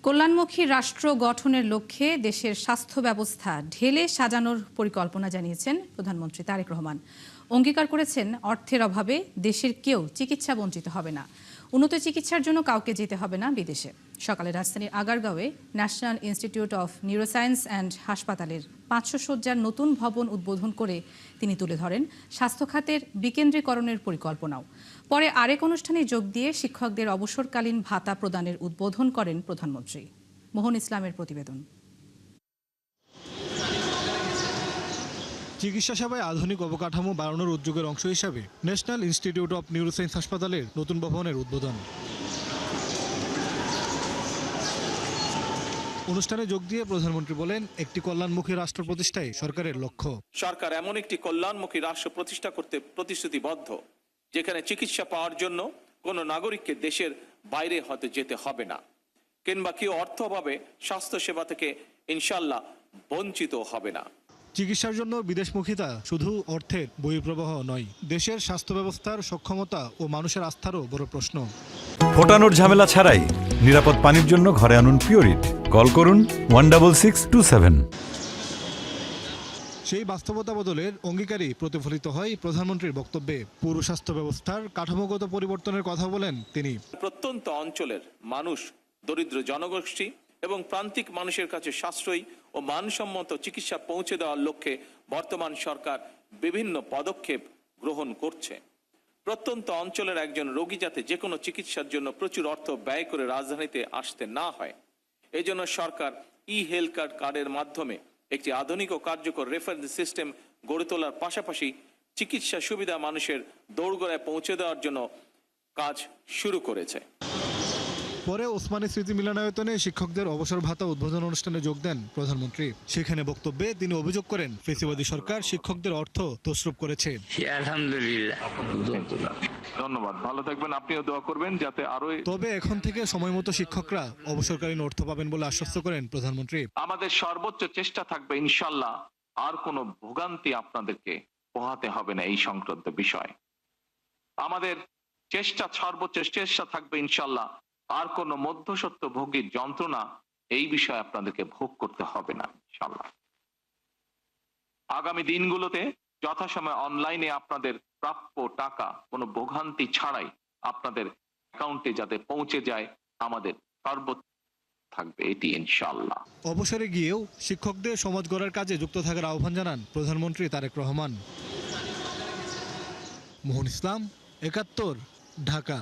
কল্যাণমুখী রাষ্ট্র গঠনের লক্ষ্যে দেশের স্বাস্থ্য ব্যবস্থা ঢেলে সাজানোর পরিকল্পনা জানিয়েছেন প্রধানমন্ত্রী তারেক রহমান। অঙ্গীকার করেছেন, অর্থের অভাবে দেশের কেউ চিকিৎসা বঞ্চিত হবে না। উন্নত চিকিৎসার জন্য কাউকে যেতে হবে না বিদেশে। সকালে রাজধানীর আগারগাঁওয়ে national institute of neuroscience and হাসপাতালের 500 শয্যার নতুন ভবন উদ্বোধন করে তিনি তুলে ধরেন স্বাস্থ্য খাতের বিকেন্দ্রীকরণের পরিকল্পনাও। পরে আরেক অনুষ্ঠানে যোগ দিয়ে শিক্ষকদের অবসরকালীন ভাতা প্রদানের উদ্বোধন করেন প্রধানমন্ত্রী। মোহন ইসলামের প্রতিবেদন। চিকিৎসা সেবায় আধুনিক অবকাঠামো বাড়ানোর উদ্যোগের অংশ হিসাবে ন্যাশনাল ইনস্টিটিউট অফ নিউরোসায়েন্স হাসপাতালের নতুন ভবনের উদ্বোধন। অনুষ্ঠানে যোগ দিয়ে প্রধানমন্ত্রী বলেন, একটি কল্যাণমুখী রাষ্ট্র প্রতিষ্ঠাই সরকারের লক্ষ্য। সরকার এমন একটি কল্যাণমুখী রাষ্ট্র প্রতিষ্ঠা করতে প্রতিশ্রুতিবদ্ধ, যেখানে চিকিৎসা পাওয়ার জন্য কোনো নাগরিককে দেশের বাইরে হতে যেতে হবে না, কিংবা কেউ অর্থ অভাবে স্বাস্থ্য সেবা থেকে ইনশাল্লাহ বঞ্চিত হবে না। চিকিৎসার জন্য বিদেশমুখিতা শুধু অর্থের বহিঃপ্রবাহ নয়, দেশের স্বাস্থ্য ব্যবস্থার সক্ষমতা ও মানুষের আস্থারও বড় প্রশ্ন। ফোটানোর ঝামেলা ছাড়াই নিরাপদ পানির জন্য ঘরে আনুন পিওরিট। কল করুন 16627। সেই বাস্তবতা বদলের অঙ্গীকারই প্রতিফলিত হয় প্রধানমন্ত্রীর বক্তব্যে। পুরো স্বাস্থ্য ব্যবস্থার কাঠামোগত পরিবর্তনের কথা বলেন তিনি। প্রত্যন্ত অঞ্চলের মানুষ, দরিদ্র জনগোষ্ঠী এবং প্রান্তিক মানুষের কাছে সাশ্রয়ী ও মানসম্মত চিকিৎসা পৌঁছে দেওয়ার লক্ষ্যে বর্তমান সরকার বিভিন্ন পদক্ষেপ গ্রহণ করছে। প্রত্যন্ত অঞ্চলের একজন রোগী যাতে যে কোনো চিকিৎসার জন্য প্রচুর অর্থ ব্যয় করে রাজধানীতে আসতে না হয়, এই জন্য সরকার হেলথ কার্ডের মাধ্যমে একটি আধুনিক ও কার্যকর রেফারেন্স সিস্টেম গড়ে তোলার পাশাপাশি চিকিৎসা সুবিধা মানুষের দোরগোড়ায় পৌঁছে দেওয়ার জন্য কাজ শুরু করেছে। পরে ওসমানী স্মৃতি মিলনায়তনে শিক্ষকদের অবসর ভাতা উদ্বোধন অনুষ্ঠানে যোগ দেন প্রধানমন্ত্রী। সেখানে বক্তব্যে তিনি অভিযোগ করেন, ফেসিবাদী সরকার শিক্ষকদের অর্থ তছরূপ করেছে। ধন্যবাদ, ভালো থাকবেন, আপনিও দোয়া করবেন যাতে আরো। তবে এখন থেকে সময় মতো শিক্ষকরা অবসরকালীন অর্থ পাবেন বলে আশ্বস্ত করেন প্রধানমন্ত্রী। আমাদের সর্বোচ্চ চেষ্টা থাকবে ইনশাল্লাহ আর কোনো ভোগান্তি আপনাদেরকে পোহাতে হবে না। এই সংক্রান্ত বিষয় আমাদের সর্বোচ্চ চেষ্টা থাকবে ইনশাল্লাহ আর কোনো মধ্যস্বত্ব ভোগীর যন্ত্রণা এই বিষয়ে আপনাদেরকে ভোগ করতে হবে না ইনশাল্লাহ। আগামী দিনগুলোতে যথাসময়ে অনলাইনে আপনাদের প্রাপ্য টাকা কোনো ভোগান্তি ছাড়াই আপনাদের অ্যাকাউন্টে যাতে পৌঁছে যায়, আমাদের সর্বোচ্চ থাকবে এটি ইনশাআল্লাহ। অবসরে গিয়েও শিক্ষকদের সমাজ গড়ার কাজে যুক্ত থাকার আহ্বান জানান প্রধানমন্ত্রী তারেক রহমান। মোহন ইসলাম, ৭১, ঢাকা।